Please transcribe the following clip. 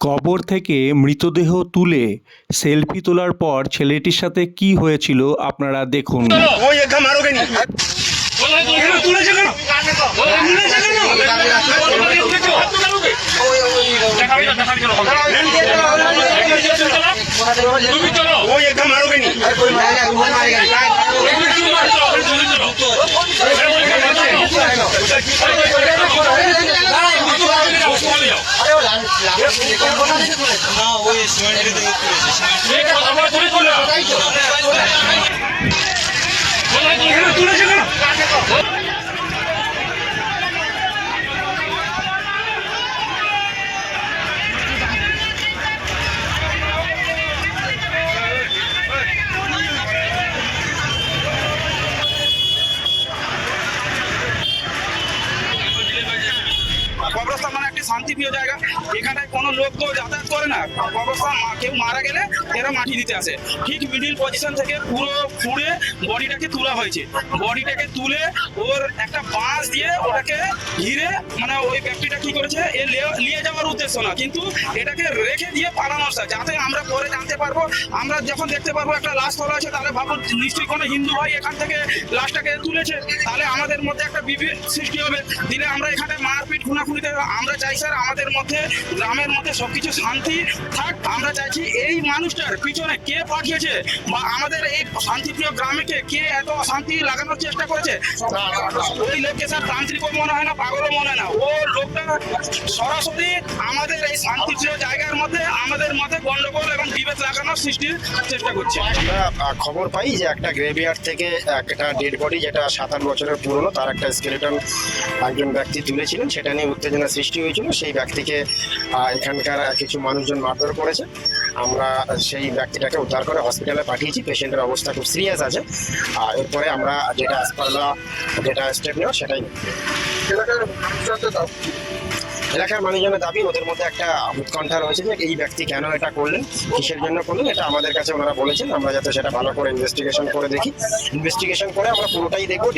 কবর থেকে মৃতদেহ তুলে সেলফি তোলার পর ছেলেটির সাথে কি হয়েছিল আপনারা দেখুন। কবরস্থান মানে একটি শান্তিপ্রিয় জায়গা। এখানে কোনো লোক তো যাতায়াত করে না। কবরস্থান কেউ মারা গেলে এরা মাটি দিতে আসে। ঠিক মিডিল পজিশন থেকে পুরো ফুঁড়ে বডিটাকে তোলা হয়েছে। বডিটাকে তুলে ওর একটা বাঁশ দিয়ে ওটাকে ঘিরে, মানে ওই ব্যক্তিটা কি করেছে, এ নিয়ে যাওয়ার উদ্দেশ্য না, কিন্তু এটাকে রেখে দিয়ে পালানোর সাথে, যাতে আমরা পরে জানতে পারবো, আমরা যখন দেখতে পারবো একটা লাশ তোলা আছে, তাহলে ভাবো নিশ্চয়ই কোনো হিন্দু ভাই এখান থেকে লাশটাকে তুলেছে, তাহলে আমাদের মধ্যে একটা বিভেদ সৃষ্টি হবে। দিলে আমরা এখানে মারপিট খুনাখুনিতে আমরা চাই স্যার আমাদের মধ্যে, গ্রামের মধ্যে সবকিছু শান্তি থাক। আমরা চাইছি এই মানুষটার পিছনে কে পাঠিয়েছে বা আমাদের এই শান্তিপ্রিয় গ্রামে কে এত শান্তি লাগানোর চেষ্টা করেছে। ওই লোককে স্যার তান্ত্রিকও মনে হয় না, পাগলও মনে হয় না। ও লোকটা সরাসরি আমাদের এই শান্তিপ্রিয় জায়গার মধ্যে আমাদের মধ্যে গন্ডগোল এবং বিভেদ লাগানোর সৃষ্টির চেষ্টা করছে। আমরা খবর পাই যে একটা গ্রেভিয়ার্ড থেকে একটা ডেড বডি, যেটা 57 বছরের পুরনো, তার একটা স্কেলেটন একজন ব্যক্তি তুলেছিলেন। সেটা নিয়ে উত্তেজনা সৃষ্টি হয়েছিল। সেই ব্যক্তিকে এখানকার কিছু মানুষজন মারধর করেছে। আমরা সেই ব্যক্তিটাকে উদ্ধার করে হসপিটালে পাঠিয়েছি। পেশেন্টের অবস্থা খুব সিরিয়াস আছে। এরপরে আমরা যেটা যেটা স্টেপ নেওয়া সেটাই। এলাকার মানুষজনের দাবি, ওদের মধ্যে একটা উৎকণ্ঠা রয়েছে যে এই ব্যক্তি কেন এটা করলেন, কিসের জন্য করলেন, এটা আমাদের কাছে ওনারা বলেছেন। আমরা যাতে সেটা ভালো করে ইনভেস্টিগেশন করে দেখি। ইনভেস্টিগেশন করে আমরা পুরোটাই দেখবো।